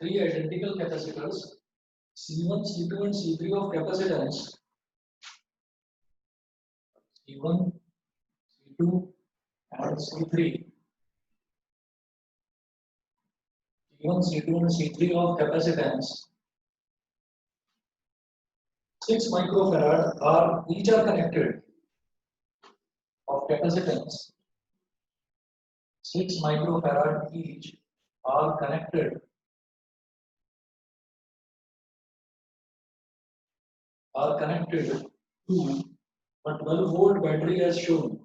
three identical capacitors C1, C2 and C3 of capacitance C1, C2 and C3. C1, C2 and C3 of capacitance 6 microfarad are each are connected of capacitance 6 microfarad each are connected to a 12-volt battery as shown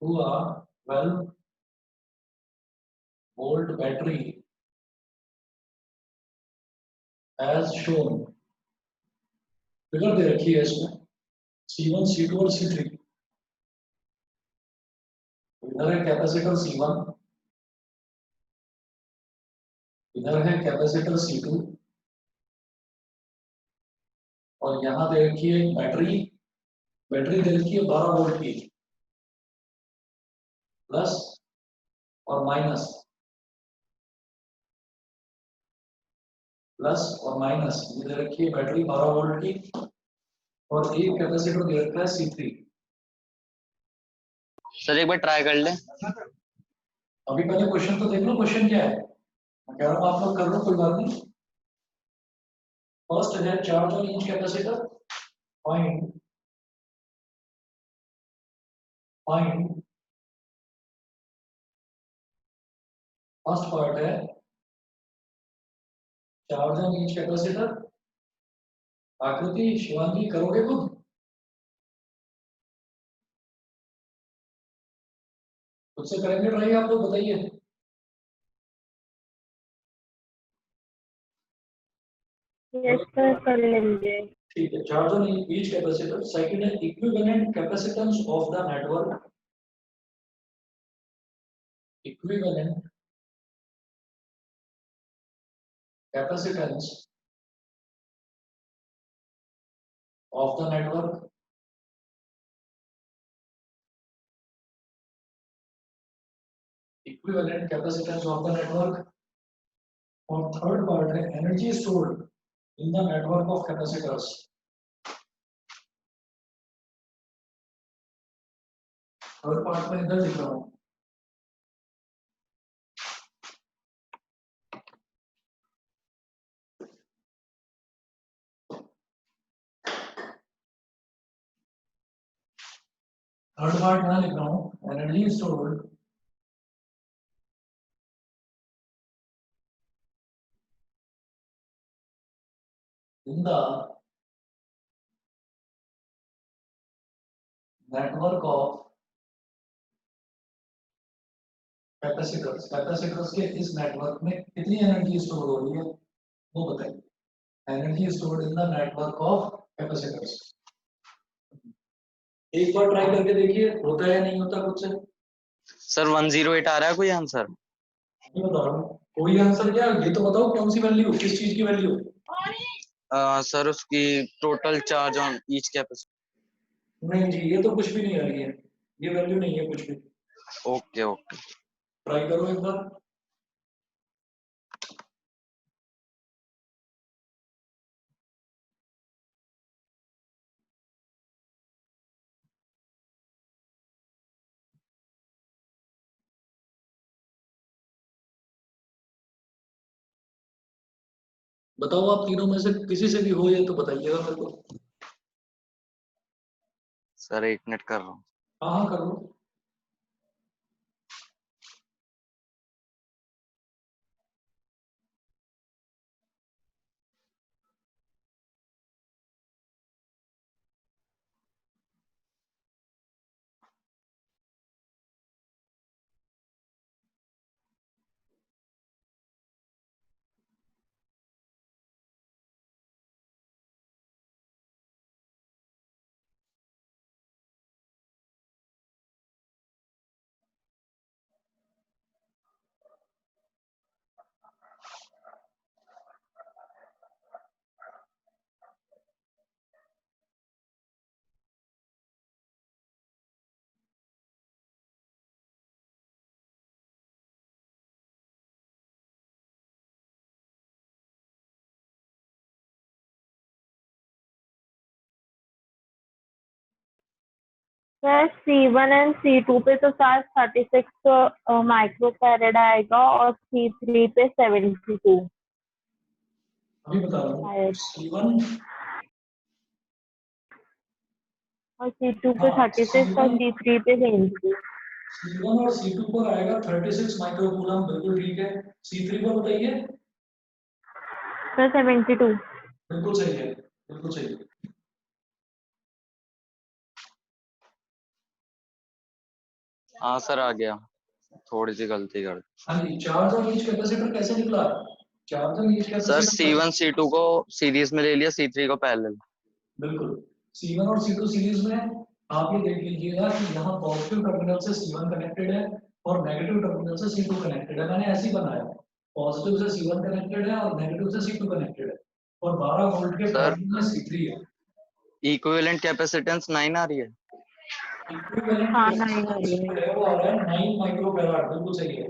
to a 12-volt battery as shown. Figure दे रखी है इसमें C1, C2 और C3. इधर है capacitor C1, इधर है capacitor C2 और यहाँ दे रखी है बैटरी दे रखी है 12 वोल्ट की प्लस और माइनस ये दे रखी है बैटरी 12 वोल्ट की और एक कैपेसिटर दे रखा है C3. सर एक बार ट्राई कर ले. अभी पहले क्वेश्चन तो देख लो, क्वेश्चन क्या है. मैं कह रहा हूँ आप लोग कर लो, कोई बात नहीं. फर्स्ट है charge on each capacitor. Find first part है चार्ज ऑन ईच कैपेसिटर. आकृति शिवांगी करोगे खुद से करेंगे ट्राई, आप लोग बताइए. यस सर, कर लेंगे. ठीक है. Charge on each capacitor. Second है equivalent capacitance of the network. Equivalent capacitance of the network. Equivalent capacitance of the network. और थर्ड पार्ट है energy stored in the network of capacitors. Third part में इधर लिख रहा हूं. Third part में लिख रहा हूं energy stored in the network of capacitors. Capacitors के इस नेटवर्क में कितनी एनर्जी स्टोर हो रही है वो बताइए. Energy stored in the network of capacitors. एक बार ट्राई करके देखिए होता है या नहीं होता कुछ से. सर 108 आ रहा है कोई आंसर? नहीं बता रहा हूँ कोई आंसर. क्या ये तो बताओ कौन सी वैल्यू, किस चीज की वैल्यू. सर उसकी total charge on each capacitor. नहीं जी, ये तो कुछ भी नहीं आ रही है. ये वैल्यू नहीं है कुछ भी. Okay okay. ट्राई करो एक बार. बताओ आप तीनों में से किसी से भी हो ये तो बताइएगा मेरे को. सर 1 मिनट कर रहा हूँ. हाँ कर लो. सर C1 एंड C2 पे तो शायद 36 माइक्रो फैरेड आएगा और C3 पे 72 अभी बता रहा हूँ शायद, C1 और C2 पे हाँ 36 और C3 पे 72। C1 और C2 पर आएगा 36 माइक्रो कूलम, बिल्कुल ठीक है। C3 पर बताइए। सर 72। बिल्कुल सही है, बिल्कुल सही है। हाँ सर आ गया, थोड़ी सी गलती कर दी। हाँ जी, चार्ज और ईच कैपेसिटर कैसे निकला? चार्ज और each sir capacitor C1 C2 को सीरीज में ले लिया, C3 को पैरेलल। बिल्कुल। C1 और C2 सीरीज में आप ये देख लीजिएगा कि यहाँ पॉजिटिव टर्मिनल से C1 कनेक्टेड है और नेगेटिव टर्मिनल से C2 कनेक्टेड है। मैंने ऐसे ही बनाया, पॉजिटिव से C1 कनेक्टेड है और नेगेटिव से C2 कनेक्टेड है, और 12 वोल्ट के सर पैरेलल में C3 है। इक्विवेलेंट कैपेसिटेंस 9 आ रही है। इक्विवेलेंट हाँ 9 आ रही कैपेसिटेंस है। है वो आ रहा है 9 माइक्रोफैराड, बिल्कुल सही है।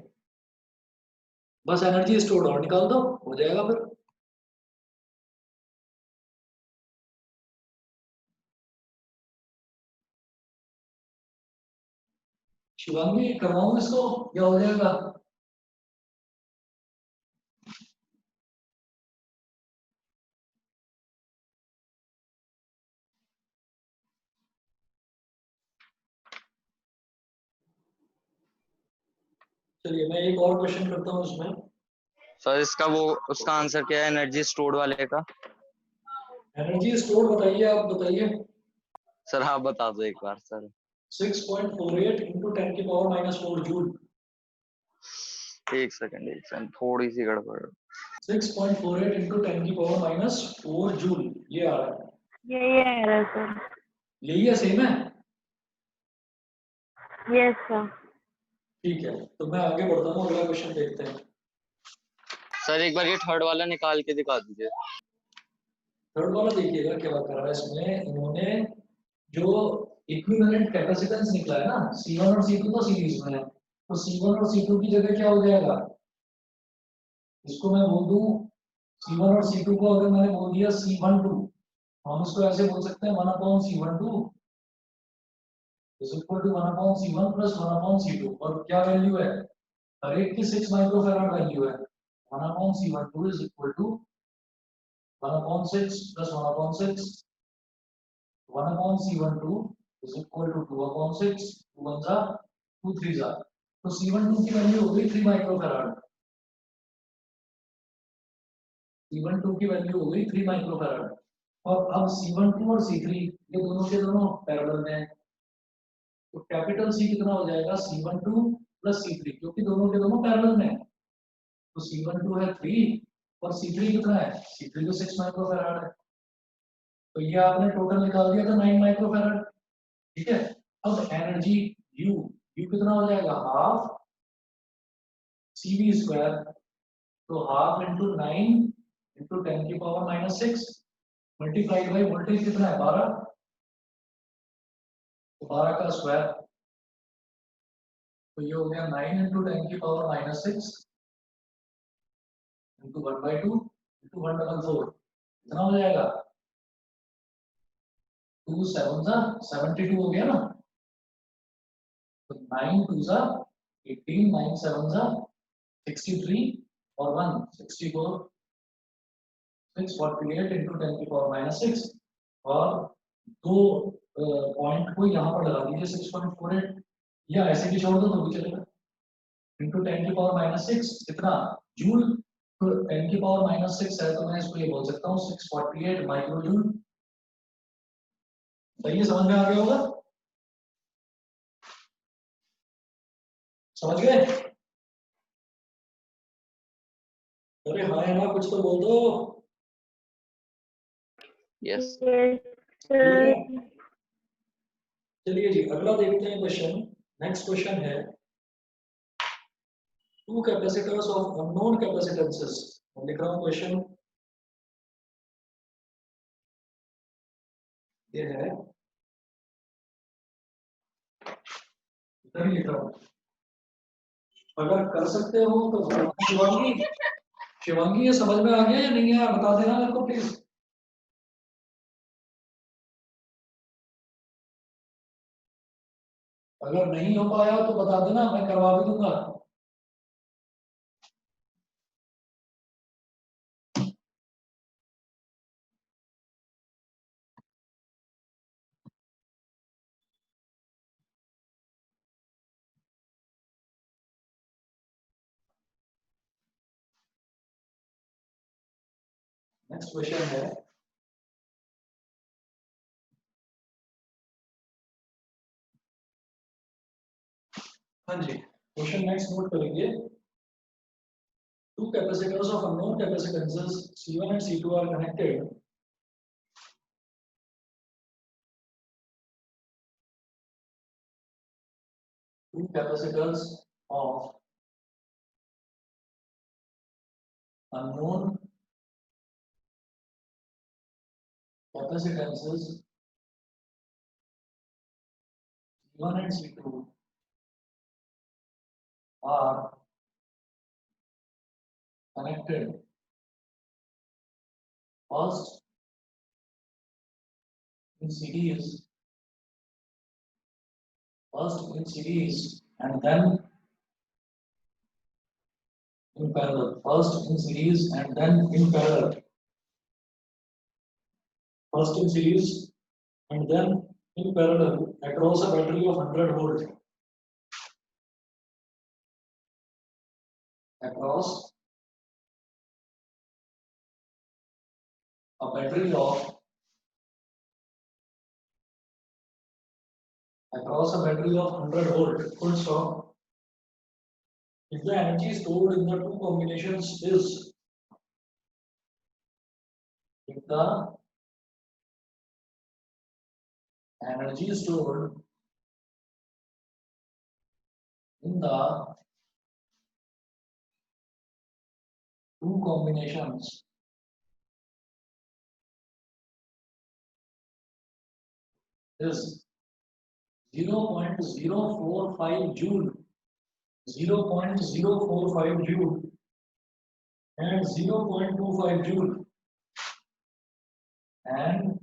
बस एनर्जी स्टोर्ड और निकाल दो, हो जाएगा फिर। शिवांगी करवाऊं इसको या हो जाएगा? चलिए मैं एक और क्वेश्चन करता हूँ इसमें। सर इसका वो उसका आंसर क्या है एनर्जी स्टोर्ड वाले का? एनर्जी स्टोर बताइए, आप बताइए। सर आप बता दो एक बार सर। 6.48 इंटू 10 की पावर -4 जूल। एक सेकंड थोड़ी सी गड़बड़। 6.48 इंटू 10 की पावर -4 जूल, ये आ रहा है। यही है एरर सर। यही है, सेम है। Yes sir. ठीक है, तो मैं आगे बढ़ता हूँ, अगला क्वेश्चन देखते हैं। सर एक बार ये थर्ड वाला निकाल के दिखा दीजिए। थर्ड वाला देखिएगा क्या कर रहा है इसमें। इन्होंने जो इक्विवेलेंट कैपेसिटेंस निकला है ना, C1 और C2 तो सीरीज में है, तो C1 और C2 की जगह क्या हो जाएगा? इसको मैं बोल दूं, C1 और C2 को अगर मैंने बोल दिया C12, हम इसको ऐसे बोल सकते हैं 1/C12 is equal to 1/C1 plus 1/C2, और क्या वैल्यू है? हर एक की 6 माइक्रोफैराड वैल्यू है। 1/C12 is equal to 1/6 plus 1/6, 1/C12 is equal to 2/6, 2 1 जा 2 3 जा, तो C12 की वैल्यू हो गई 3 माइक्रोफैराड। C12 की वैल्यू हो गई 3 माइक्रोफैराड। और अब C12 और C3 ये दोनों के दोनों पैरेलल में हैं, तो कैपिटल C कितना हो जाएगा? C12 प्लस C3, क्योंकि दोनों के दोनों पैरेलल में हैं, तो C12 है 3 और C3 कितना है? C3 तो 6 माइक्रोफैराड है, तो ये आपने टोटल निकाल दिया था 9 माइक्रोफैराड। ठीक है, अब एनर्जी U, U कितना हो जाएगा? हाफ CV स्क्वायर, तो हाफ इंटू 9 इंटू 10 की पावर -6 मल्टीप्लाइड बाई वोल्टेज कितना है? 12, तो 12 का स्क्वायर, तो ये हो गया 9 इंटू 10 की पावर -6 इंटू 1/2 इंटू 144, कितना हो जाएगा? 2 7 जा 72 हो गया ना, तो 9 2 जा 18, 9 7 जा 63 और 1 64, 648 इंटू 10 की पावर -6, और दो पॉइंट को यहाँ पर लगा दीजिए 6.48, या ऐसे भी छोड़ दो तो भी चलेगा। इंटू 10 की पावर -6 कितना? जूल, तो 10 की पावर -6 है, तो मैं इसको ये बोल सकता हूँ 648 माइक्रो जूल। सही है, समझ में आ गया होगा? समझ गए? अरे हाँ है ना, कुछ तो बोल दो। यस। ठीक है, चलिए जी अगला देखते हैं क्वेश्चन। नेक्स्ट क्वेश्चन है, टू कैपेसिटर्स ऑफ अननोन कैपेसिटेंसेस। मैं लिख रहा हूँ क्वेश्चन, ये है, इधर ही लिख रहा हूँ। अगर कर सकते हो तो शिवांगी, शिवांगी ये समझ में आ गया या नहीं है, बता देना मेरे को प्लीज। अगर नहीं हो पाया तो बता देना, मैं करवा भी दूंगा। नेक्स्ट क्वेश्चन है, हाँ जी, क्वेश्चन नेक्स्ट नोट करेंगे। Two capacitors of unknown capacitances C1 and C2 are connected. Two capacitors of unknown capacitances C1 and C2 are connected. First in series, and then in parallel. First in series and then in parallel. First in series and then in parallel across a battery of 100 volt. Across a battery of 100 volt, full stop. If the energy stored in the two combinations is, if the energy stored in the two combinations is 0.045 joule, 0.045 joule and 0.25 joule and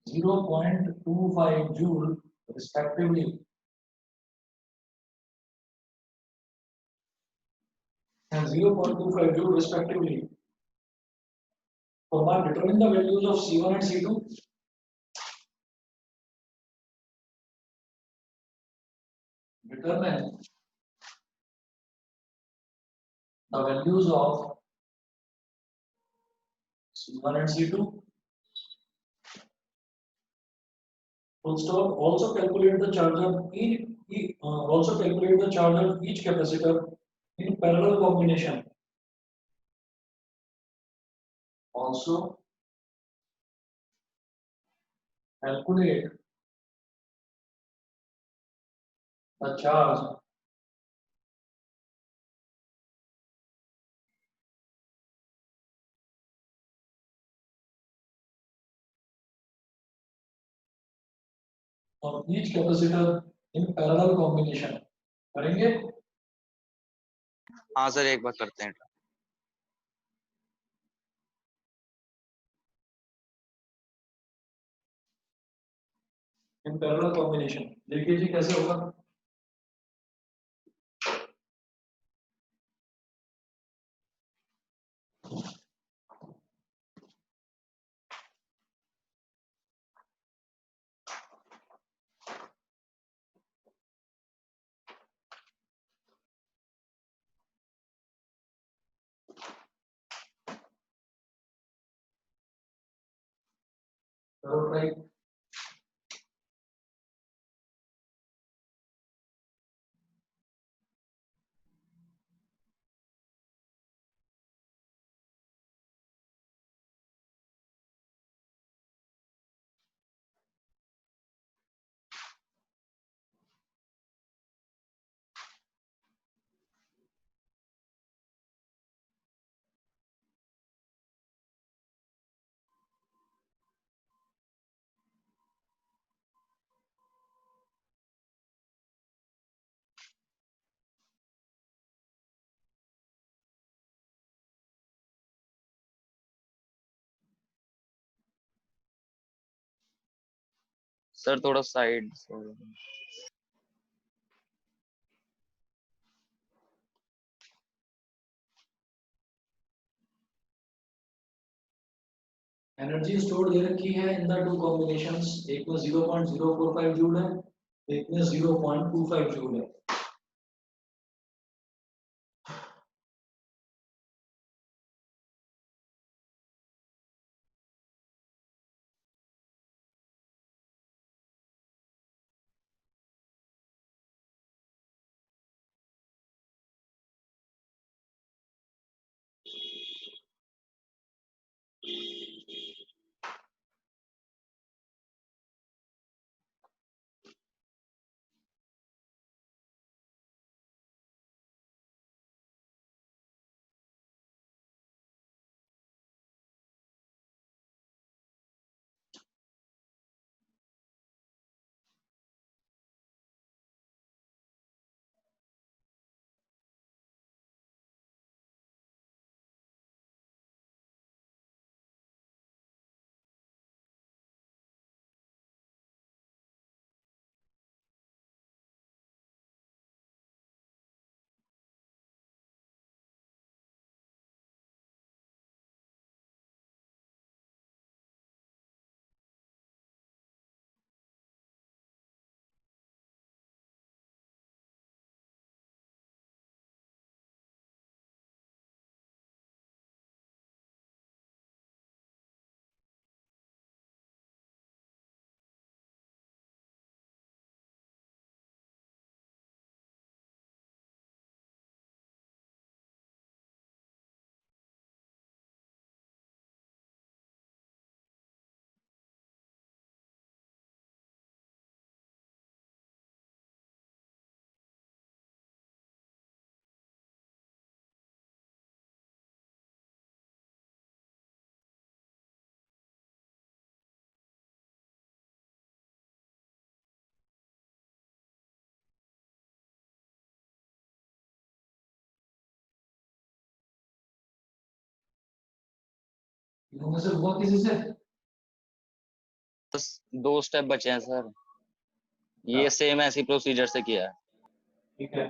0.25 joule respectively, and 0.25 joule respectively. So now determine the values of C1 and C2. Determine the values of C1 and C2. Full stop. Also calculate the charge of each capacitor in parallel combination. Also calculate the charge of each capacitor in parallel combination. करेंगे? हाँ sir, एक बार करते हैं। In parallel combination. देखिए जी कैसे होगा? करो try. Sir थोड़ा साइड एनर्जी स्टोर दे रखी है इन द टू कॉम्बिनेशंस, एक में 0.045 जूल है, एक में 0.25 जूल है। इनमें से हुआ किसी से? बस 2 स्टेप बचे हैं सर, ये सेम ऐसी प्रोसीजर से किया है। ठीक है,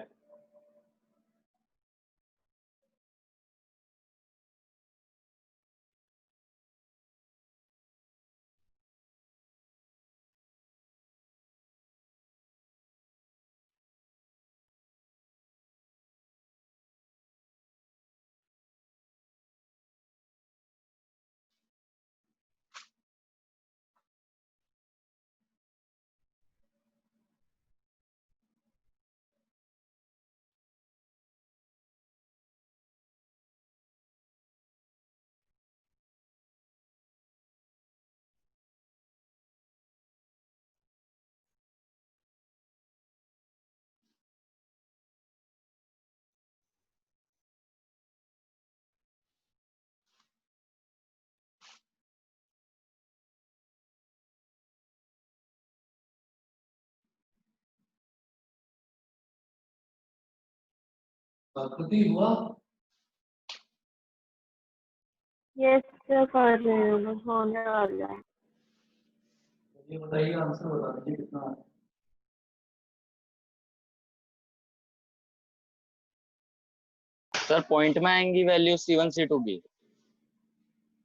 प्रकृति हुआ। यस कर रही हूँ, बस होने वाला है। ये बताइए, आंसर बता दीजिए कितना है। सर पॉइंट में आएंगी वैल्यू C1 C2 की।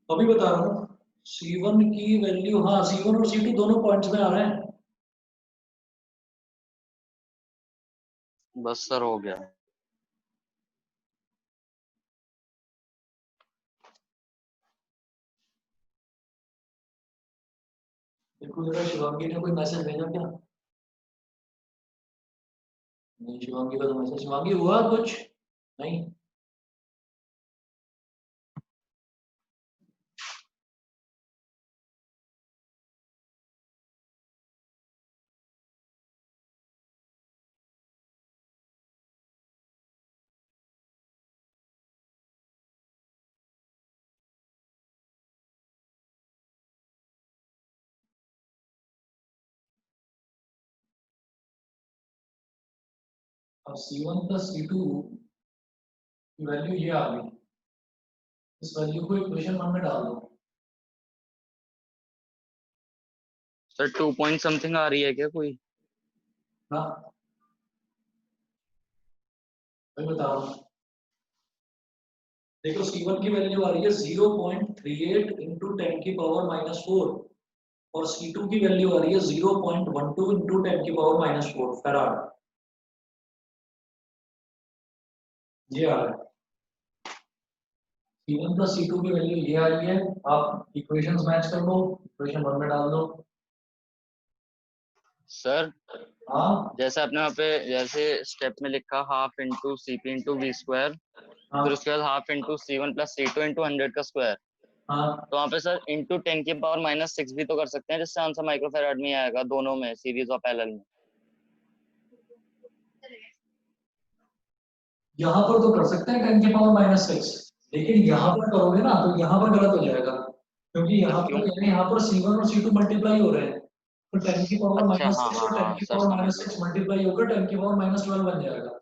अभी बता रहा हूँ, C1 की वैल्यू, हाँ C1 और C2 दोनों पॉइंट्स में आ रहे हैं। बस सर हो गया। देखो जरा, शिवांगी ने कोई मैसेज भेजा क्या? नहीं, शिवांगी का तो मैसेज, शिवांगी हुआ कुछ नहीं। अब C1 प्लस C2 की वैल्यू ये आ गई, इस वैल्यू को इक्वेशन 1 में डाल दो। सर 2 पॉइंट समथिंग आ रही है क्या कोई? हाँ मैं बता रहा हूँ, देखो C1 की वैल्यू आ रही है 0.38 इंटू 10 की पावर -4 और C2 की वैल्यू आ रही है 0.12 इंटू 10 की पावर -4 फैराड। ये आ रहा है C1 प्लस C2 की वैल्यू ये आ रही है। आप इक्वेशंस मैच कर लो, इक्वेशन 1 में डाल दो। सर हाँ जैसे आपने वहाँ पे जैसे स्टेप में लिखा half into CP into V square, हाँ फिर उसके बाद half into C1 plus C2 into 100 का स्क्वायर, हाँ तो वहाँ पे सर इंटू 10 की पावर -6 भी तो कर सकते हैं, जिससे आंसर माइक्रोफैराड में ही आएगा दोनों में, सीरीज और पैरेलल में। यहाँ पर तो कर सकते हैं 10 की पावर -6, लेकिन यहाँ पर करोगे ना तो यहाँ पर गलत हो जाएगा, क्योंकि यहाँ क्यों? पर यहाँ पर C1 और C2 मल्टीप्लाई हो रहे हैं, तो 10 की पावर अच्छा हाँ -6 हाँ और 10 हाँ की सर, पावर समझ गया -6 मल्टीप्लाई होकर 10 की पावर -12 बन जाएगा।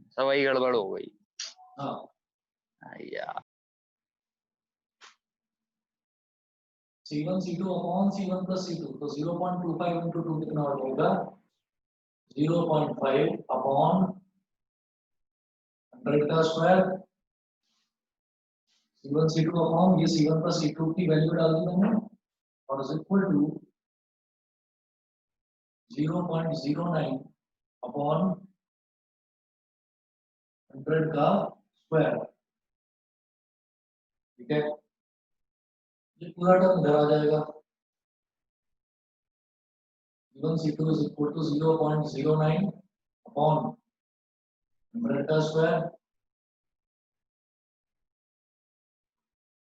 सर, वही गड़बड़ हो गई। हाँ यार C1 C2 upon C1 plus C2, तो 0.25 इंटू 2 कितना हो जाएगा 0.5 अपॉन 100 का स्क्वायर। C1 C2 अपॉन ये C1 प्लस C2 की वैल्यू डाल दी मैंने और इज इक्वल टू 0.09 अपॉन 100 का स्क्वायर। ठीक है, ये पूरा टर्म इधर आ जाएगा। C1 C2 is equal to 0.09 upon 100 का स्क्वायर।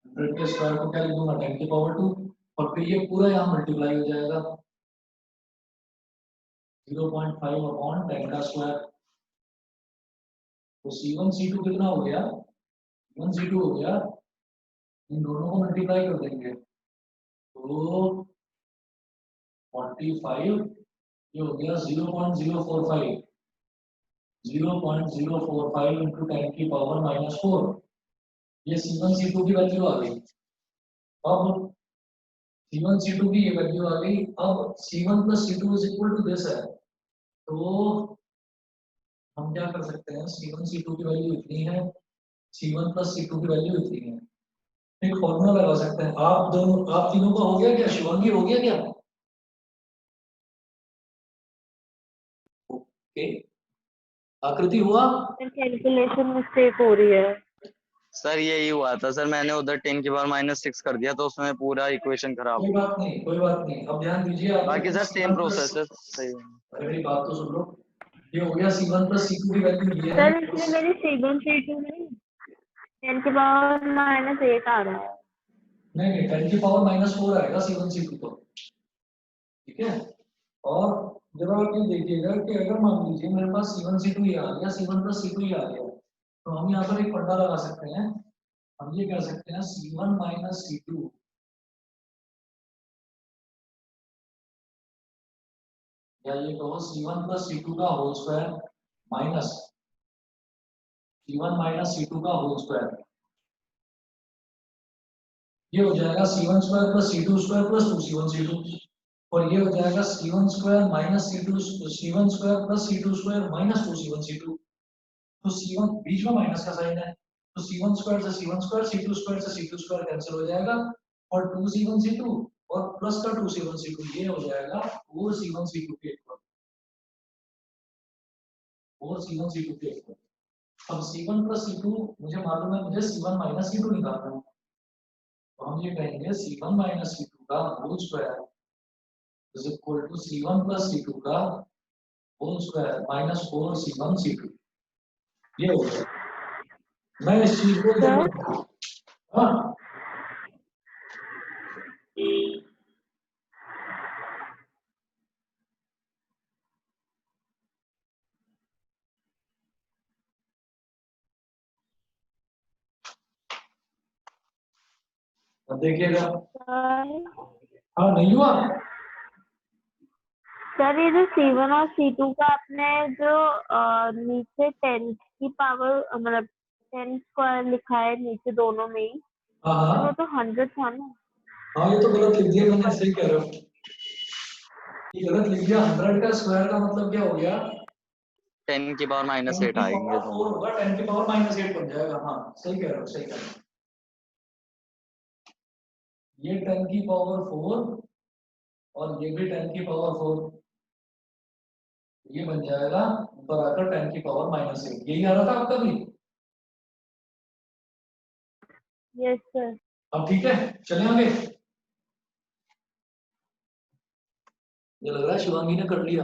100 के स्क्वायर को क्या लिख दूंगा 10 की पावर 2 और फिर ये पूरा यहाँ मल्टीप्लाई हो जाएगा 0.5 अपॉन 10 का स्क्वायर। तो C1 C2 कितना हो गया, C1 C2 हो गया, इन दोनों को मल्टीप्लाई कर देंगे तो 45, ये हो गया 0.045, 0.045 इंटू 10 की पावर -4। ये C1 C2 की वैल्यू आ गई। अब C1 C2 की ये वैल्यू आ गई। अब C1 plus C2 is equal to this है, तो हम क्या कर सकते हैं, C1 C2 की वैल्यू इतनी है, C1 प्लस C2 की वैल्यू इतनी है, एक फॉर्मूला लगा सकते हैं। आप दोनों, आप तीनों का हो गया क्या, शिवांगी हो गया क्या? ओके, आकृति हुआ? कैलकुलेशन मिस्टेक हो रही है। सर यही हुआ था सर, मैंने उधर 10 की पावर -6 कर दिया तो उसमें पूरा इक्वेशन खराब कोई हो बात नहीं, कोई बात नहीं, अब ध्यान दीजिए। गया। आपके बाकी सर पास सेम C1 प्लस, प्रोसेस है, सही है। अरे मेरी बात तो सुन लो, ये हो गया C1 प्लस C2 की वैल्यू ये है। सर इसमें मेरी C1 C2 नहीं 10 की पावर -8 आ रहा है। नहीं नहीं, 10 की पावर -4 आएगा C1 C2 तो, ठीक है। और जब आप ये देखिएगा कि अगर मान लीजिए मेरे पास C1 C2 ये आ गया, C1 प्लस C2 ये आ गया, तो हम यहाँ पर एक फंडा लगा सकते हैं। हम ये कह सकते हैं C1 माइनस C2 या ये कहो C1 प्लस C2 का whole square minus C1 minus C2 का होल स्क्वायर। ये हो जाएगा C1 square plus C2 square plus 2C1 C2, और ये हो जाएगा C1 square minus C2 C1 square plus C2 square minus 2C1 C2। तो C1 बीच में माइनस का साइन है, तो C1 स्क्वायर से C1 स्क्वायर, C2 स्क्वायर से C2 स्क्वायर कैंसिल हो जाएगा और 2C1 C2 और प्लस का 2C1 C2 ये हो जाएगा 4C1 C2 के इक्वल, 4C1 C2 के इक्वल। अब C1 प्लस C2 मुझे मालूम है, मुझे C1 माइनस C2 निकालना है, तो हम ये कहेंगे C1 माइनस C2 का whole square is equal to C1 plus C2 का whole square minus 4C1 C2। ये हो गया। मैं इस चीज को सर हाँ अब देखिएगा। हाँ नहीं हुआ? सर ये जो C1 और C2 का आपने जो नीचे 10 की पावर मतलब 10 स्क्वायर लिखा है नीचे दोनों में ही, हाँ तो वो हाँ तो 100 था ना। हाँ, ये तो गलत लिख दिया मैंने, सही कह रहे हो। ये गलत लिख दिया, 100 का स्क्वायर का मतलब क्या हो गया, 10 की पावर माइनस 10 एट की आएंगे पावर दोनों। 4 होगा, 10 की पावर माइनस 8 बन जाएगा। हाँ सही कह रहे हो, सही कह रहे हो। ये 10 की पावर 4 और ये भी 10 की पावर 4, ये बन जाएगा ऊपर आकर 10 की पावर माइनस 8। यही आ रहा था आपका भी। Yes sir. अब ठीक है, चले आगे। ये लग रहा है शिवांगी ने कर लिया,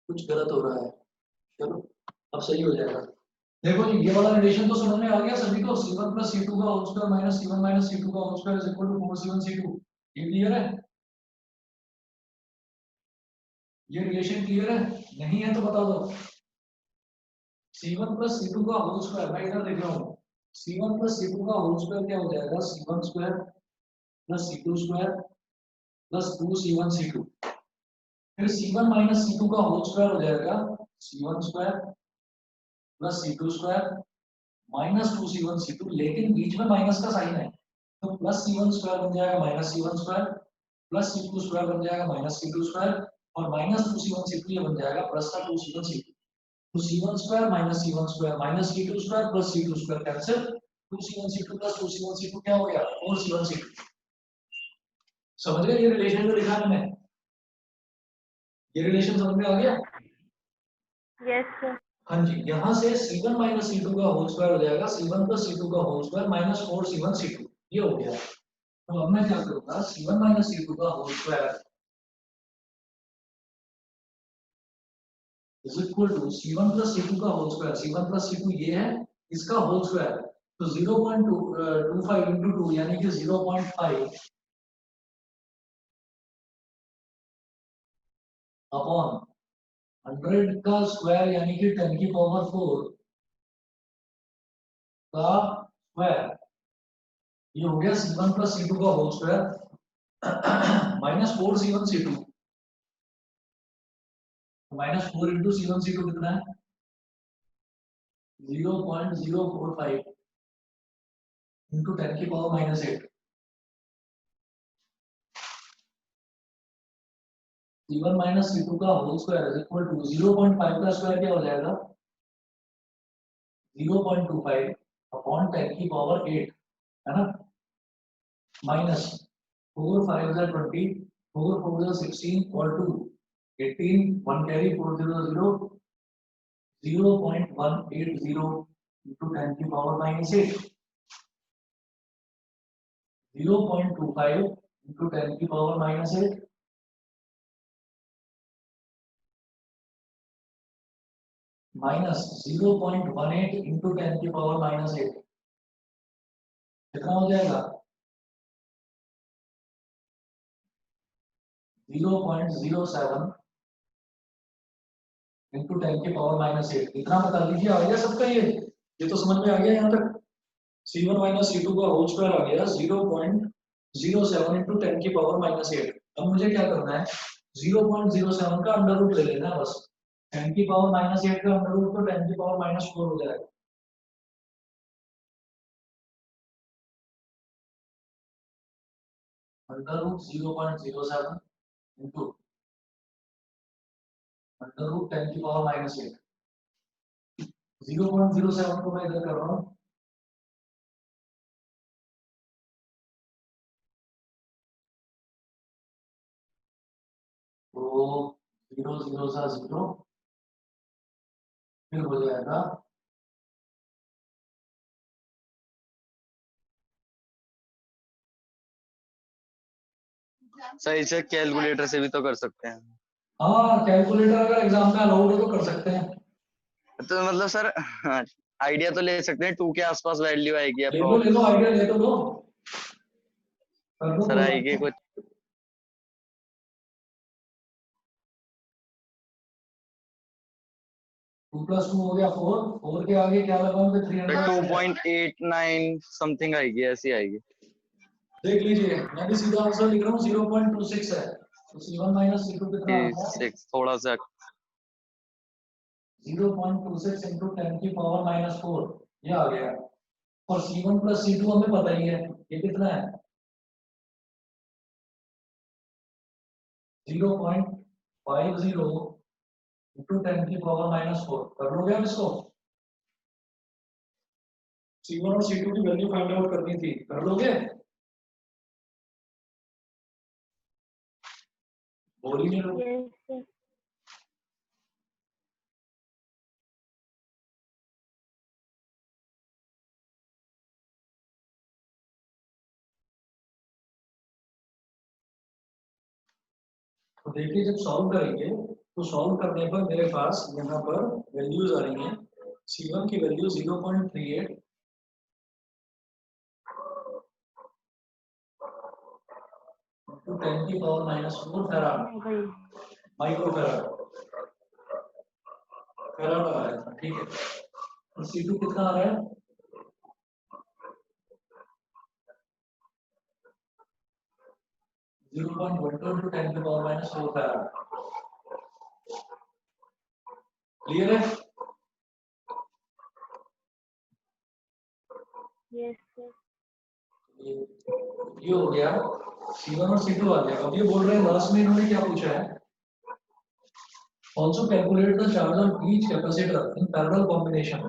कुछ गलत हो रहा है। चलो अब सही हो जाएगा। देखो जी, ये वाला रिलेशन तो समझ में आ गया सभी को, C1 प्लस C2 का whole square minus C1 minus C2 का whole square is equal to 4C1 C2। ये क्लियर है? ये रिलेशन क्लियर है? नहीं है तो बता दो। C1 प्लस C2 का होल स्क्वायर, मैं इधर लिख रहा हूँ, C1 प्लस C2 का होल स्क्वायर क्या हो जाएगा, C1 square plus C2 square plus 2C1 C2। फिर C1 माइनस C2 का होल स्क्वायर हो जाएगा C1 square plus C2 square minus 2C1 C2, लेकिन बीच में माइनस का साइन है, तो प्लस C1 स्क्वायर बन जाएगा minus C1 square plus C2 square बन जाएगा माइनस C2 स्क्वायर और माइनस 2C1 C2 ये बन जाएगा प्लस का 2C1 C2। तो C1 square minus C1 square minus C2 square plus C2 square cancel, 2C1 C2 plus 2C1 C2 क्या हो गया, 4C1 C2। समझ गए ये रिलेशन जो लिखा है मैंने, ये रिलेशन समझ में आ गया? Yes sir. हाँ जी, यहाँ से C1 माइनस C2 का होल स्क्वायर हो जाएगा C1 प्लस C2 का whole square minus 4C1 C2, ये हो गया। तो अब मैं क्या करूंगा, C1 माइनस C2 का whole square is equal to C1 plus C2 का whole square, C1 plus C2 ये है, इसका होल स्क्वायर, तो 0.25 इंटू 2 यानी कि 0.5 अपॉन 100 का स्क्वायर यानी कि 10 की पावर 4 का स्क्वायर, ये हो गया C1 प्लस C2 का whole square minus 4C1 C2, minus 4 into C1 C2 कितना है, 0.045 इंटू 10 की power minus 8। C1 minus C2 का whole square is equal to 0.5 का स्क्वायर क्या हो जाएगा, 0.25 अपॉन 10 की पावर 8, है ना, माइनस 4 5 जा 20, 4 4 जा 16 और 2 18, 1 कैरी 4 0 0, 0.180 into 10 की पावर माइनस 8, 0.25 into 10 की पावर माइनस 8 माइनस 0.18 into 10 की पावर माइनस 8, कितना हो जाएगा, 0.07 into 10 की पावर माइनस 8। इतना बता दीजिए, आ गया सबका ये तो समझ में आ गया यहाँ तक। C1 माइनस C2 का होल स्क्वायर आ गया 0.07 into 10 की पावर माइनस 8। अब मुझे क्या करना है, 0.07 का अंडर रूट ले लेना है बस, 10 की पावर माइनस 8 का अंडर रूट तो 10 की पावर माइनस 4 हो जाएगा। Under root 0.07 into under root 10 की पावर माइनस 8, 0.07 को मैं इधर कर रहा हूँ, तो 0 0 सा 0, फिर हो जाएगा सही से कैलकुलेटर से भी तो कर सकते हैं। हाँ, कैलकुलेटर अगर एग्जाम में अलाउड हो तो कर सकते हैं। तो मतलब सर आइडिया तो ले सकते हैं 2 के आसपास वैल्यू आएगी ले लो अप्रोक्स। आइडिया ले तो लो, कर दो सर कोई बात आएगी नहीं। कुछ 2 प्लस 2 हो गया 4, 4 के आगे क्या लगाऊं, फिर 300 2.89 समथिंग आएगी, ऐसी आएगी। देख लीजिए, मैं भी सीधा आंसर लिख रहा हूँ 0.26 है, तो C1 माइनस C2 कितना आ गया, 6 थोड़ा सा 0.26 इंटू 10 की पावर माइनस 4, ये आ गया। और C1 प्लस C2 हमें पता ही है, ये कितना है, 0.50 into 10 की पावर -4 कर लोगे आप इसको? C1 और C2 की वैल्यू फाइंड आउट करनी थी, कर लोगे? बोल ही नहीं रहे। Yes, sir. तो देखिए जब सॉल्व करेंगे तो सॉल्व करने पर मेरे पास यहाँ पर वैल्यूज आ रही हैं। C1 की वैल्यू 0.38 into 10 की पावर -4 फैराड माइक्रोफैराड फैराड आ रहा है, ठीक है। और C2 कितना आ रहा है? 0.12 into 10 की पावर -4 फैराड। क्लियर है? Yes, sir. ये हो गया C1 और C2 आ गया। अब ये बोल रहे हैं लास्ट में इन्होंने क्या पूछा है? Also calculate the charge on each capacitor in parallel combination.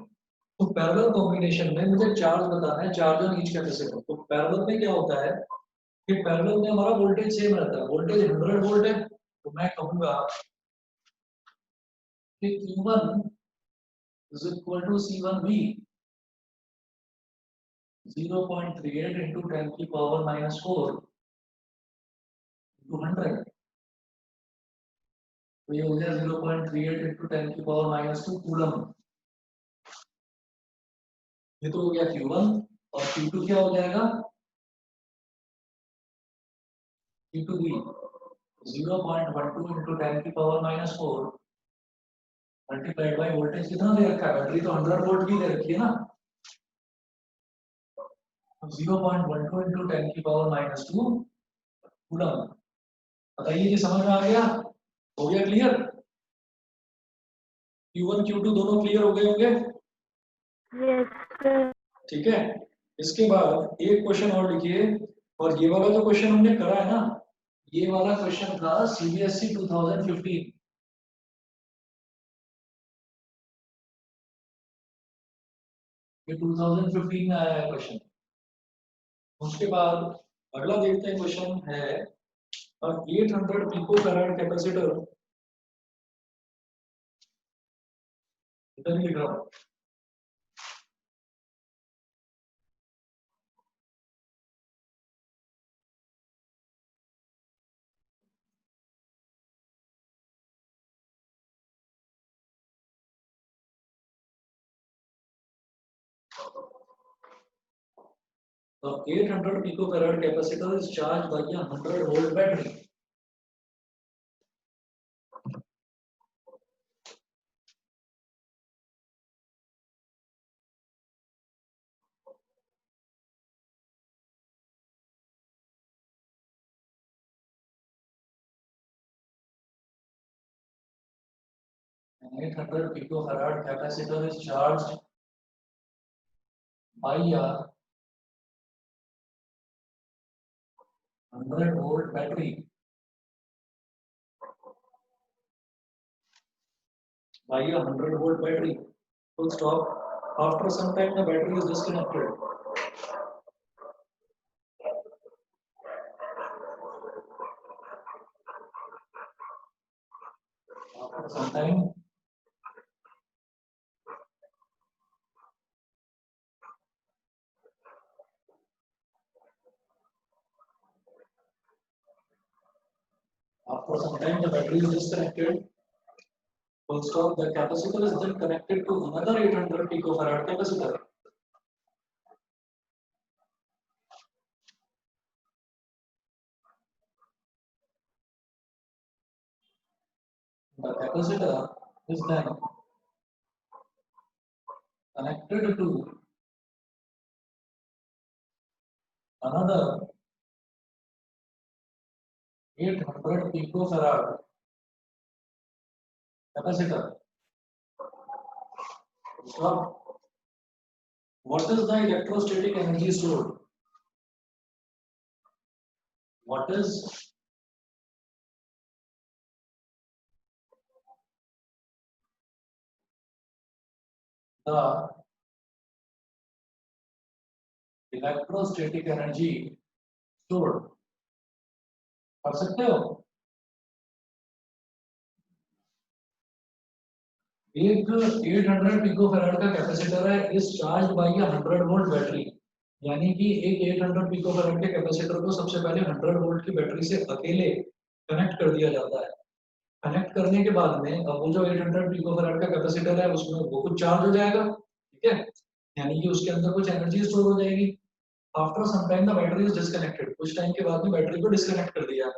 तो पैरेलल कॉम्बिनेशन में मुझे चार्ज बताना है, चार्ज ऑन ईच कैपेसिटर। तो पैरेलल में क्या होता है कि पैरेलल में हमारा वोल्टेज सेम रहता है, वोल्टेज 100 वोल्ट है। तो मैं कहूंगा कि Q1 is equal to C1V 0.38 into 10 की पावर -4 into 100। तो ये हो गया 0.38 into 10 की पावर -2 कूलम। ये तो हो गया Q1 और Q2 क्या हो जाएगा? Q2B 0.12 into 10 की पावर -4 मल्टीप्लाइड बाय वोल्टेज कितना दे रखा है? बैटरी तो 100 वोल्ट की दे रखी है ना। 0.12 into 10 की पावर -2 कूलम। बताइए कि समझ में आ गया? हो गया क्लियर? Q1 Q2 दोनों क्लियर हो गए होंगे? Yes, sir. ठीक है। इसके बाद एक क्वेश्चन और लिखिए, और ये वाला जो क्वेश्चन हमने करा है ना, ये वाला क्वेश्चन था CBSE 2015। ये 2015 में आया है क्वेश्चन। उसके बाद अगला देखते हैं क्वेश्चन है, और 800 पिकोफैराड कैपेसिटर, इधर लिख रहा हूं। The 800 picofarad capacitor is charged by a 100-volt battery. An 800 picofarad capacitor is charged by a 100-volt battery. By a 100-volt battery. Full stop. After some time, the battery is disconnected. After some time, the battery is disconnected. Full stop. The capacitor is then connected to another 800 picofarad capacitor. The capacitor is then connected to another 800 picofarad capacitor. Stop. What is the electrostatic energy stored? What is the electrostatic energy stored, पढ़ सकते हो। एक 800 picofarad का capacitor है, is charge by a 100 volt battery. यानी कि एक 800 picofarad के कैपेसिटर को सबसे पहले 100 वोल्ट की बैटरी से अकेले कनेक्ट कर दिया जाता है। कनेक्ट करने के बाद में अब वो जो 800 पिकोफैराड का कैपेसिटर है उसमें वो कुछ चार्ज हो जाएगा, ठीक है, यानी कि उसके अंदर कुछ एनर्जी स्टोर हो जाएगी। After some time the battery is disconnected, कुछ टाइम के बाद में बैटरी को डिस्कनेक्ट कर दिया।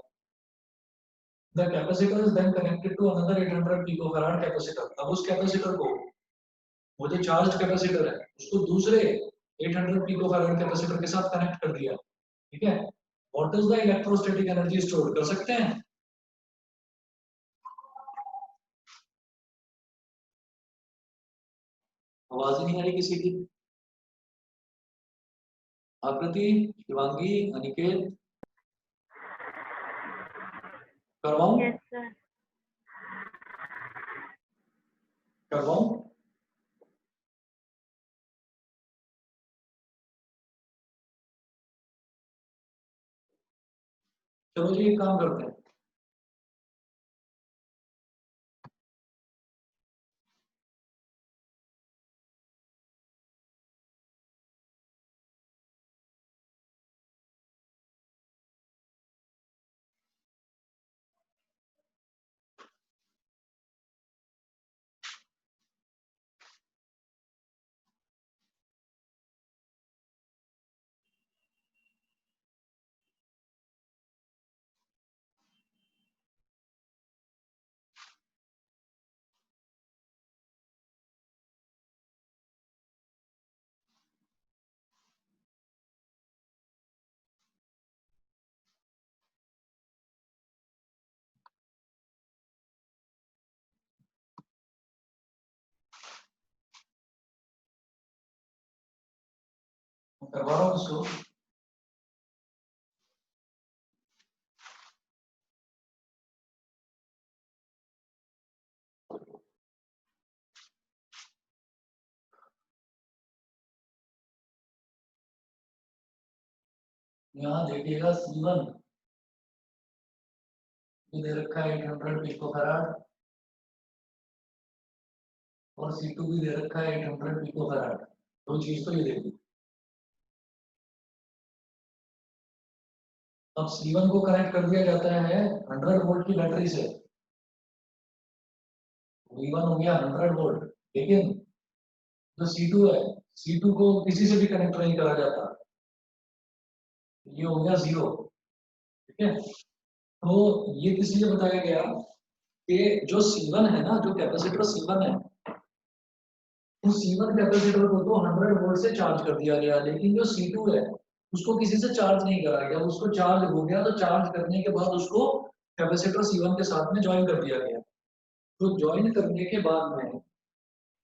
The capacitor is then connected to another 800 picofarad capacitor. अब उस कैपेसिटर को, वो जो चार्ज कैपेसिटर है उसको दूसरे 800 पिकोफैराड कैपेसिटर के साथ कनेक्ट कर दिया, ठीक है। What is the electrostatic energy store, कर सकते हैं। आवाज ही नहीं आ रही किसी की। आकृति, शिवांगी, अनिकेत, करवाऊं यस सर। करवाऊं। चलो जी एक काम करते हैं, करवा रहा हूं इसको। यहाँ देखिएगा C1 दे रखा है 800 पिकोफैराड और C2 भी दे रखा है 800 पिकोफैराड। दो चीज तो ये देखिए। अब C1 को कनेक्ट कर दिया जाता है 100 वोल्ट की बैटरी से, V1 हो गया 100 वोल्ट। लेकिन जो C2 है, C2 को किसी से भी कनेक्ट नहीं करा जाता, ये हो गया 0, ठीक है। तो ये इसलिए बताया गया कि जो C1 है ना, जो कैपेसिटर C1 है, उस C1 कैपेसिटर को तो 100 वोल्ट से चार्ज कर दिया गया, लेकिन जो C2 है उसको किसी से चार्ज नहीं करा गया। उसको चार्ज हो गया तो चार्ज करने के बाद उसको कैपेसिटर C1 के साथ में ज्वाइन कर दिया गया। तो ज्वाइन करने के बाद में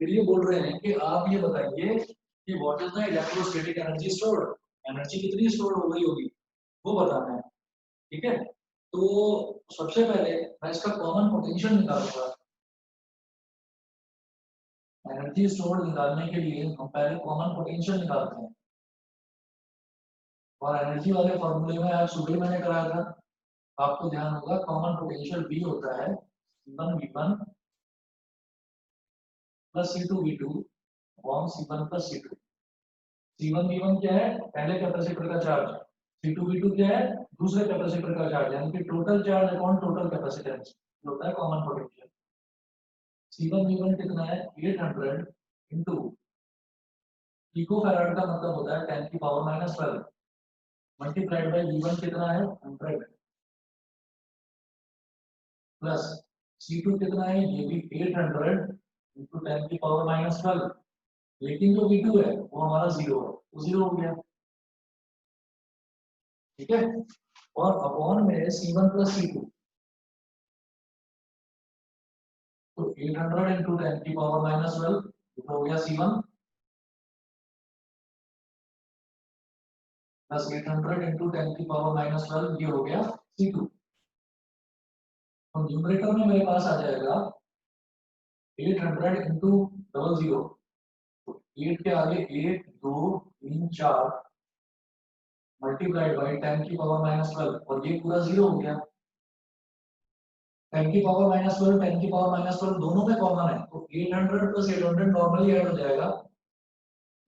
फिर ये बोल रहे हैं कि आप ये बताइए कि what is the electrostatic energy stored, energy कितनी स्टोर हो गई होगी वो बताना है, ठीक है। तो सबसे पहले मैं इसका कॉमन पोटेंशियल निकालूंगा। एनर्जी स्टोर निकालने के लिए हम पहले कॉमन पोटेंशियल निकालते हैं, और एनर्जी वाले फॉर्मूले में आज सुबह मैंने कराया था, आपको ध्यान होगा कॉमन पोटेंशियल B होता है C1V1 plus C2V2 upon C1 plus C2। C1V1 क्या है, पहले कैपेसिटर का चार्ज, C2V2 क्या है, दूसरे कैपेसिटर का चार्ज, यानी कि total charge upon total capacitance होता है कॉमन पोटेंशियल। C1V1 कितना है 800 इंटू पिकोफैराड का मतलब होता है 10 की power minus 12 multiplied by V1 कितना है 100 प्लस C2 कितना है, ये भी 800 इंटू 10 की पावर माइनस 12, लेकिन जो V2 है वो हमारा 0 है, वो 0 हो गया, ठीक है। और अपॉन में C1 प्लस C2, तो 800 इंटू 10 की पावर माइनस 12 तो हो गया C1 प्लस 800 इंटू 10 की पावर माइनस 12 ये हो गया C2। तो न्यूमरेटर में मेरे पास आ जाएगा 800 इंटू 00 8 के आगे 1 2 3 4 मल्टीप्लाइड बाई 10 की पावर -12 और ये पूरा 0 हो गया। 10 की पावर -12 10 की पावर -12 दोनों में कॉमन है, तो 800 प्लस 800 नॉर्मली ऐड हो जाएगा,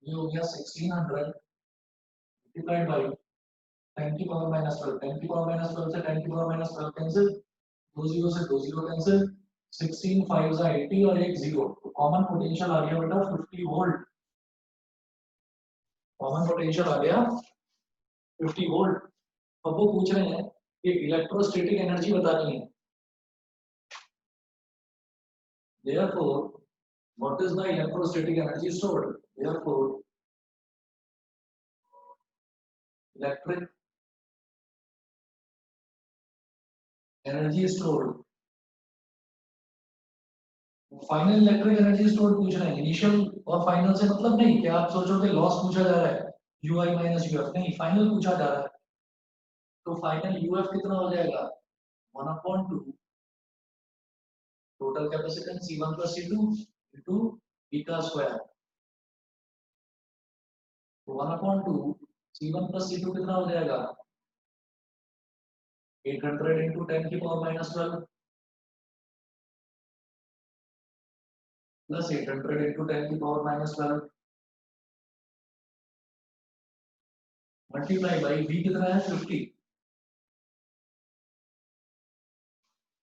ये हो गया 1600 मल्टीप्लाइड बाई 10 की पावर -12 10 की पावर -12 से 10 की पावर -12 कैंसिल, 2 0 से 2 0 कैंसिल, 16 5 जा 80 और एक 0, तो कॉमन पोटेंशियल आ गया बेटा 50 वोल्ट। कॉमन पोटेंशियल आ गया 50 वोल्ट। अब वो पूछ रहे हैं कि इलेक्ट्रोस्टैटिक एनर्जी बतानी है। Therefore, what is the electrostatic energy stored? Therefore, electric energy stored. Final electric energy store पूछ रहे हैं, इनिशियल और फाइनल से मतलब नहीं कि आप सोचोगे लॉस पूछा जा रहा है यूआई माइनस यूएफ, नहीं फाइनल पूछा जा रहा है। तो फाइनल यूएफ कितना हो जाएगा 1/2 total capacitance C1 plus C2 into beta square, तो 1/2 C1 plus C2 कितना हो जाएगा 800 into 10 की पावर -12 plus 800 into 10 की पावर -12 मल्टीप्लाई बाई v कितना है 50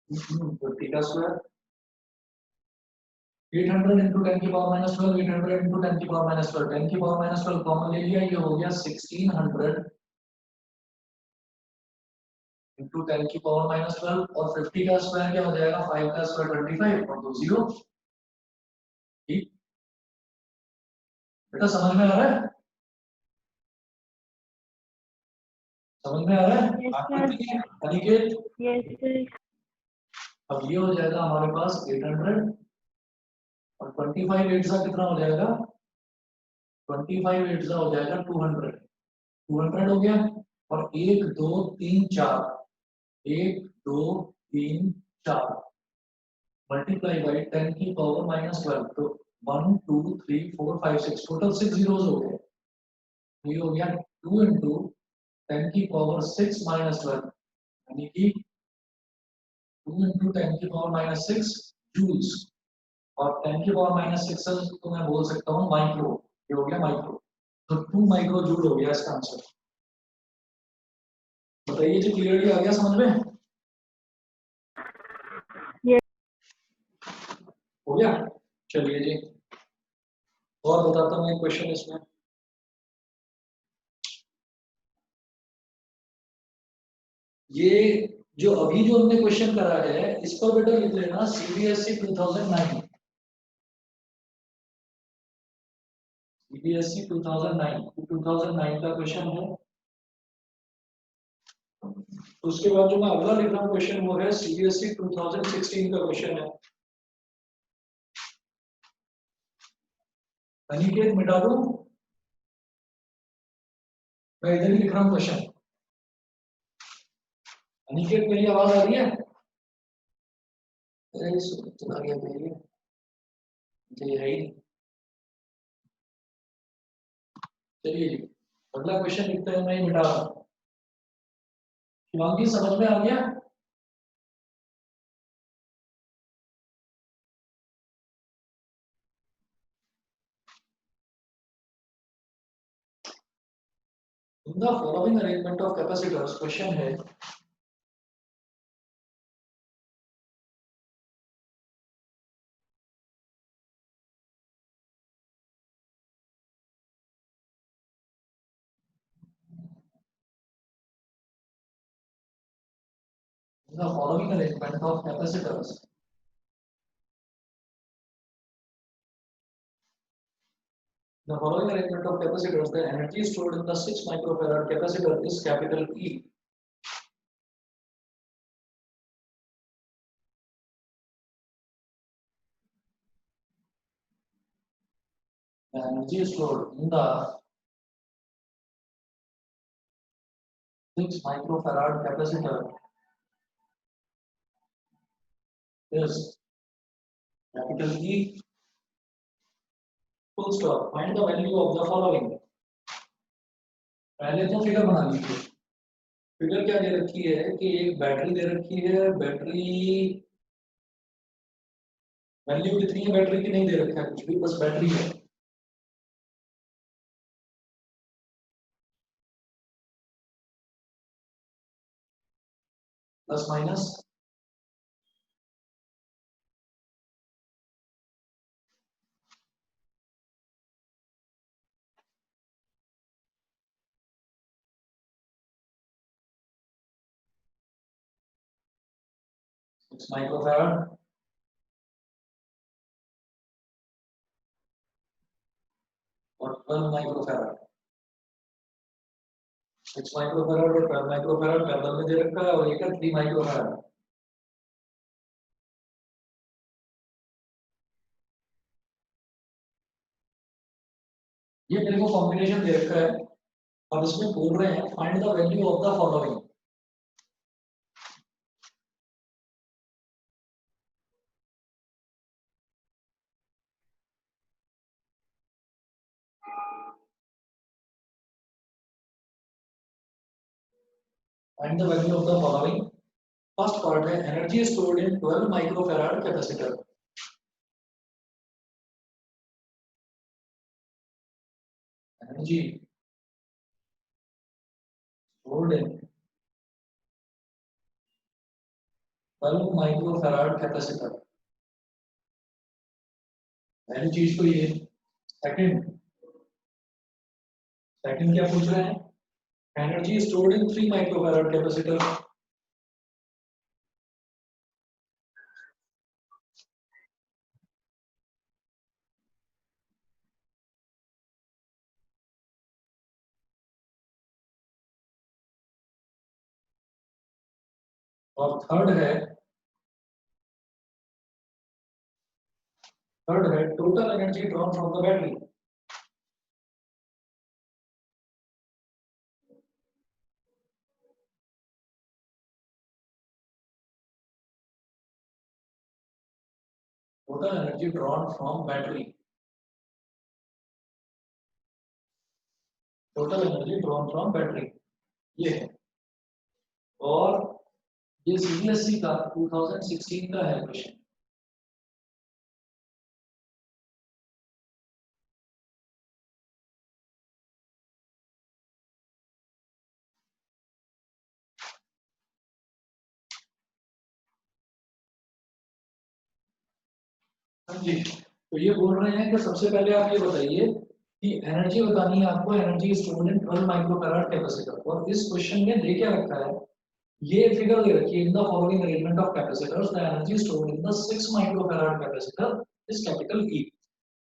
50 का स्क्वायर, 800 into 10 की पावर -12 800 into 10 की पावर -12 10 की पावर -12 कॉमन ले लिया, ये हो गया 1600 into 10 की पावर -12 और 50 का स्क्वायर क्या हो जाएगा 5 का स्क्वायर 25 और 2 0। ठीक बेटा समझ में आ रहा है, समझ में आ रहा है Yes, आपको sir. ठीक है अनिकेत। Yes, sir. अब ये हो जाएगा हमारे पास 800 और 25 8 का कितना हो जाएगा 25 8 का हो जाएगा 200 200 हो गया, और 1 2 3 4 1 2 3 4 मल्टीप्लाई बाई 10 की पावर -12, तो 1 2 3 4 5 6 टोटल 6 zeros हो गए, ये हो गया 2 into 10 की पावर 6 -12 यानी कि 2 into 10 की पावर -6 जूल्स, और 10 की पावर -6 तो मैं बोल सकता हूँ माइक्रो, ये हो गया माइक्रो, तो 2 माइक्रो जूल हो गया इसका आंसर। बताइए जी क्लियरली आ गया समझ में, Yes. हो गया। चलिए जी और बताता हूँ एक क्वेश्चन इसमें, ये जो अभी जो हमने क्वेश्चन करा है इस पर बेटा लिख लेना सीबीएसई 2009, सीबीएसई 2009 का क्वेश्चन है। तो उसके बाद जो मैं अगला लिख रहा हूँ क्वेश्चन वो है सीबीएसई 2016 का क्वेश्चन है। अनिकेत मिटा दूं, मैं इधर ही लिख रहा हूँ क्वेश्चन। अनिकेत मेरी आवाज आ रही है? अरे चला गया मेरी, मुझे है ही नहीं। चलिए जी अगला क्वेश्चन लिखते हैं, मैं ही मिटा रहा हूँ। शिवांगी समझ में आ गया? In the following arrangement of capacitors, question है in the following arrangement of capacitors, the following arrangement of capacitors, the energy stored in the 6 microfarad capacitor is capital E. The energy stored in the 6 microfarad capacitor is capital E. Full stop. Find the value of the following. पहले तो figure बना लीजिए। Figure क्या दे रखी है कि एक battery दे रखी है, बैटरी वैल्यू कितनी है बैटरी की नहीं दे रखा है कुछ भी, बस बैटरी है। प्लस माइनस माइक्रोफैराड और 12 माइक्रोफैराड। 6 माइक्रोफैराड और 12 माइक्रोफैराड पैरेलल में दे रखा है, और एक है 3 माइक्रोफैराड। ये मेरे को कॉम्बिनेशन दे रखा है, और इसमें बोल रहे हैं find the value of the following. Find the value of the following. First part है energy stored in 12 microfarad capacitor. Energy stored in 12 microfarad capacitor. पहली चीज तो ये। सेकंड सेकंड क्या पूछ रहे हैं? एनर्जी स्टोर्ड इन 3 माइक्रोफैराड कैपेसिटर। और थर्ड है total energy drawn from the battery. Total energy drawn from battery. Total energy drawn from battery ये है। और ये सीबीएसई का 2016 का है क्वेश्चन। हाँ जी, तो ये बोल रहे हैं कि सबसे पहले आप ये बताइए कि एनर्जी बतानी है आपको, energy stored in 12 microfarad capacitor. और इस क्वेश्चन में दे क्या रखा है, ये फिगर दे रखी है in the following arrangement of capacitors the energy stored in the 6 microfarad capacitor is capital E.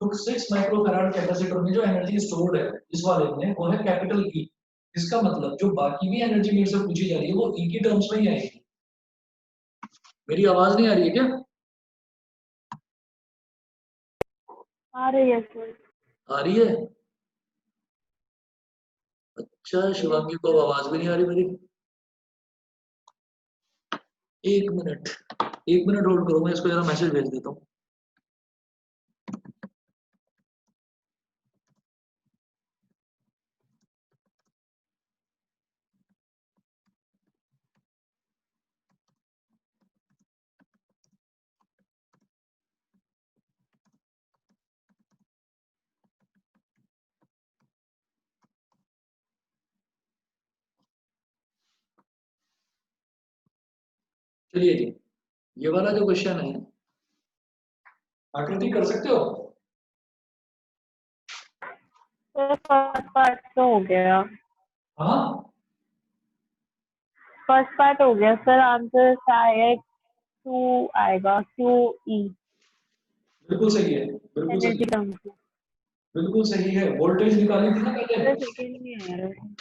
तो 6 माइक्रोफैराड कैपेसिटर में जो एनर्जी स्टोर्ड है इस वाले में वो है कैपिटल ई। इसका मतलब जो बाकी भी एनर्जी मेरे से पूछी जा रही है वो ई की टर्म्स में ही आएगी। मेरी आवाज नहीं आ रही है क्या? आ रही है सर। आ रही है। अच्छा, शिवांगी को आवाज भी नहीं आ रही मेरी। एक मिनट, एक मिनट होल्ड करो, मैं इसको जरा मैसेज भेज देता हूँ। चलिए जी, ये वाला जो क्वेश्चन है आकृति कर सकते हो? सर फर्स्ट पार्ट तो हो गया। हाँ, फर्स्ट पार्ट हो गया सर। आंसर शायद 2 आएगा, QE बिल्कुल सही है, बिल्कुल सही एनर्जी है, टर्म से। बिल्कुल सही है। वोल्टेज निकाली थी ना पहले। सर सेकंड नहीं आ रहा।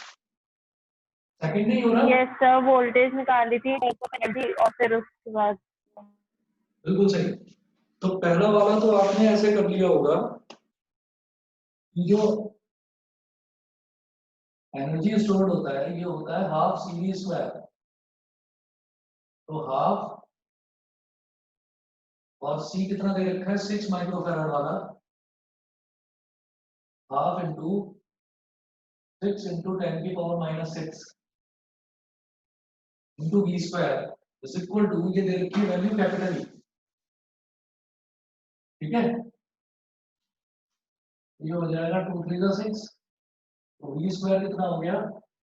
सेकंड नहीं हो रहा। यस सर, वोल्टेज निकाली थी मेरे को एनर्जी, और फिर उसके बाद बिल्कुल सही। तो पहला वाला तो आपने ऐसे कर लिया होगा कि जो एनर्जी स्टोर्ड होता है ये होता है हाफ CV स्क्वायर। तो हाफ, और C कितना दे रखा है 6 माइक्रोफैराड वाला, हाफ इंटू 6 इंटू 10 की power minus 6 into V square is equal to, ये दे रखी है वैल्यू कैपिटल ई, ठीक है। ये हो जाएगा 2 3 जा 6, तो वी स्क्वायर कितना हो गया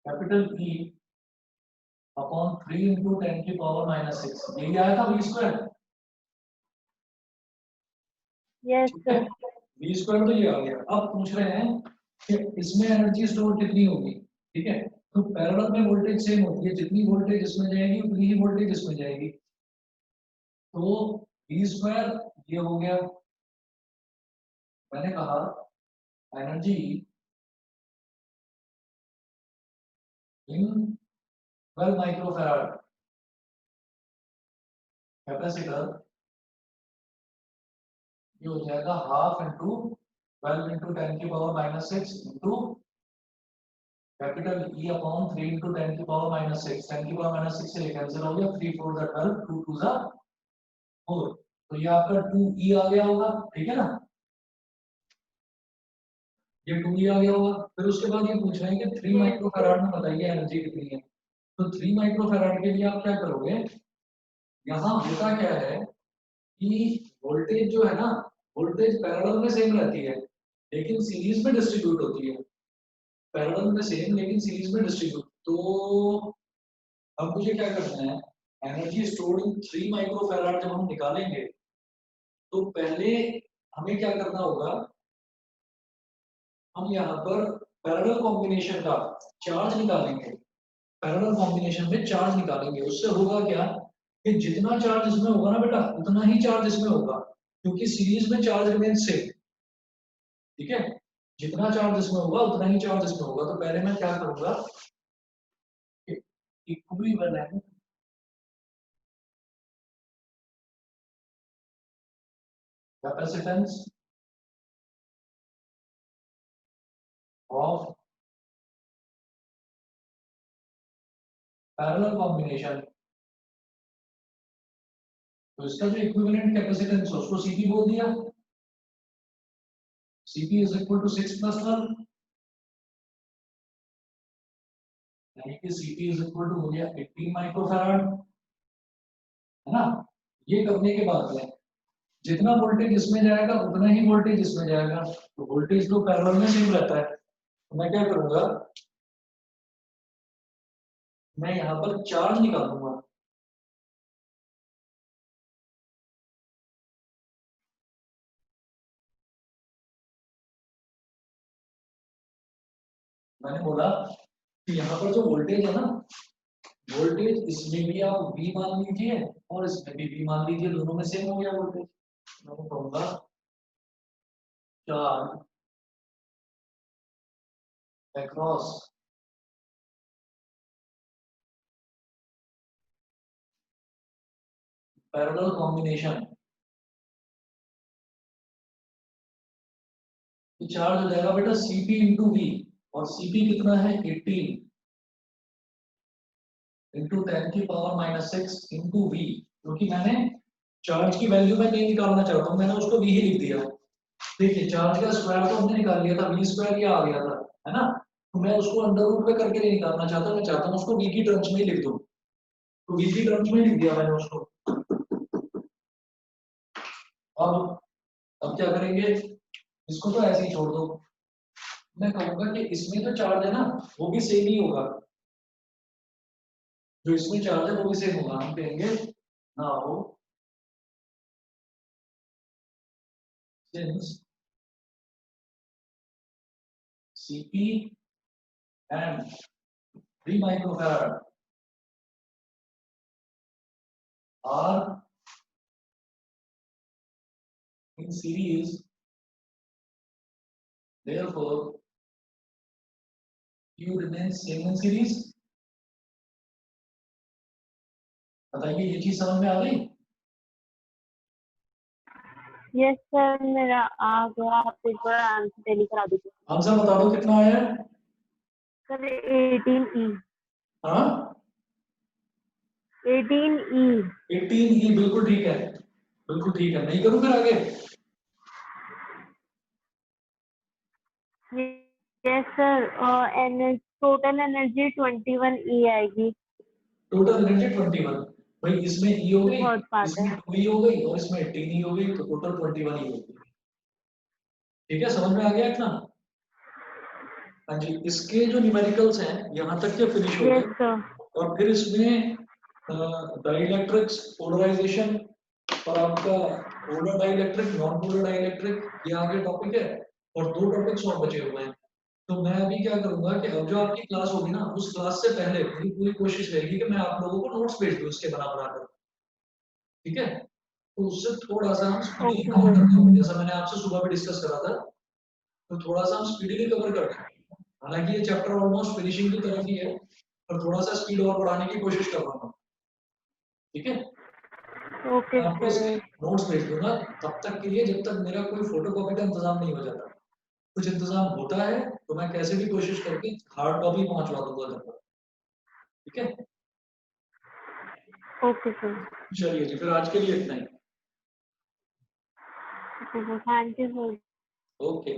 कैपिटल ई अपॉन 3 इंटू 10 की पावर माइनस 6, यही आया था वी स्क्वायर। यस ठीक है, सर। वी स्क्वायर तो ये आ गया। अब पूछ रहे हैं कि इसमें एनर्जी स्टोर कितनी होगी, ठीक है। तो पैरेलल में वोल्टेज सेम होती है, जितनी वोल्टेज इसमें जाएगी उतनी ही वोल्टेज इसमें जाएगी। तो वी स्क्वायर ये हो गया, मैंने कहा एनर्जी इन 12 माइक्रोफैराड कैपेसिटर, ये हो जाएगा हाफ इंटू 12 इंटू 10 की power minus 6 into capital E upon 3 into 10 की पावर माइनस 6, 10 की पावर माइनस 6 से ये कैंसिल हो गया, 3 4 जा 12, 2 2 जा 4, तो ये आपका 2 ई आ गया होगा, ठीक है ना, ये 2 ई आ गया होगा। फिर उसके बाद ये पूछ रहे हैं कि 3 माइक्रोफैराड में बताइए एनर्जी कितनी है। तो 3 माइक्रोफैराड के लिए आप क्या करोगे, यहाँ होता क्या है कि वोल्टेज जो है ना, वोल्टेज पैरेलल में सेम रहती है लेकिन सीरीज में डिस्ट्रीब्यूट होती है, पैरेलल में सेम लेकिन सीरीज में डिस्ट्रीब्यूट। तो अब मुझे क्या करना है, एनर्जी स्टोर्ड इन 3 माइक्रोफैराड जब हम निकालेंगे तो पहले हमें क्या करना होगा, हम यहाँ पर पैरेलल कॉम्बिनेशन का चार्ज निकालेंगे, पैरेलल कॉम्बिनेशन में चार्ज निकालेंगे। उससे होगा क्या कि जितना चार्ज इसमें होगा ना बेटा उतना ही चार्ज इसमें होगा, क्योंकि सीरीज में चार्ज रिमेन सेम, ठीक है। जितना चार्ज इसमें होगा उतना ही चार्ज इसमें होगा। तो पहले मैं क्या करूंगा, equivalent capacitance of parallel combination, तो इसका जो इक्विवेलेंट कैपेसिटेंस है उसको सीपी बोल दिया, CP is equal to 6 plus 12, यानी कि सीपी इज इक्वल टू हो गया 18 माइक्रोफैराड, है ना। ये करने के बाद में जितना वोल्टेज इसमें जाएगा उतना ही वोल्टेज इसमें जाएगा, तो वोल्टेज तो पैरेलल में सेम रहता है। तो मैं क्या करूंगा, मैं यहाँ पर चार्ज निकालूंगा, मैंने बोला कि यहाँ पर जो वोल्टेज है ना, वोल्टेज इसमें भी आप V मान लीजिए और इसमें भी V मान लीजिए, दोनों में सेम हो गया वोल्टेज। मैं कहूंगा चार्ज across parallel combination, तो चार्ज हो जाएगा बेटा Cp इंटू वी, और Cp कितना है 18 इंटू 10 की पावर माइनस 6 इंटू वी, क्योंकि मैंने चार्ज की वैल्यू में नहीं निकालना चाहता हूँ, मैंने उसको वी ही लिख दिया। देखिए चार्ज का स्क्वायर तो हमने निकाल लिया था, वी स्क्वायर ये आ गया था, है ना। तो मैं उसको अंडर रूट में करके नहीं निकालना चाहता, मैं चाहता हूँ उसको वी की टर्म्स में ही लिख दूं, तो वी की टर्म्स में ही लिख दिया मैंने उसको। अब क्या करेंगे, इसको तो ऐसे ही छोड़ दो। मैं कहूंगा कि इसमें जो चार्ज है ना वो भी सेम ही होगा, जो इसमें चार्ज है वो भी सेम होगा। हम कहेंगे now since Cp and 3 microfarad are in series, therefore Q remains same in series। बताइए ये चीज समझ में आ गई? यस सर, मेरा आ गया। आप एक बार आंसर टेली करा दीजिए। आंसर बता दो कितना आया है? Sir 18E। हाँ 18E। 18 बिल्कुल ठीक है, बिल्कुल ठीक है। नहीं करूँ फिर आगे? यस सर, टोटल एनर्जी 21 ई आएगी। टोटल एनर्जी 21, भाई इसमें ई हो गई, बहुत बात इसमें है। 2 ई हो गई और इसमें 18 ई हो गई, तो टोटल 21 ई हो गई। ठीक है, समझ में आ गया इतना? हाँ जी, इसके जो न्यूमेरिकल्स हैं यहाँ तक के फिनिश हो यस गए। सर। और फिर इसमें डाइइलेक्ट्रिक्स, पोलराइजेशन और आपका polar dielectric, non polar dielectric, ये आगे टॉपिक है। और 2 टॉपिक्स और बचे हुए हैं। तो मैं अभी क्या करूंगा कि अब जो आपकी क्लास होगी ना, उस क्लास से पहले मेरी पूरी कोशिश रहेगी कि मैं आप लोगों को नोट्स भेज दूं इसके बना कर। ठीक है, तो उससे थोड़ा सा हम स्पीडली ओके कवर सर। कर देंगे, जैसा मैंने आपसे सुबह भी डिस्कस करा था। तो थोड़ा सा हम स्पीडली कवर कर देंगे। हालांकि ये चैप्टर ऑलमोस्ट फिनिशिंग की तरफ ही है, पर थोड़ा सा स्पीड और बढ़ाने की कोशिश कर रहा हूँ। ठीक है, ओके मैं आपको इसके सर। नोट्स भेज दूंगा तब तक के लिए, जब तक मेरा कोई फोटोकॉपी का इंतजाम नहीं हो जाता। कुछ इंतजाम होता है तो मैं कैसे भी कोशिश करके हार्ड कॉपी पहुंचवा दूंगा घर पर। ठीक है, ओके सर। चलिए जी, फिर आज के लिए इतना ही। Okay sir, thank you sir. Okay.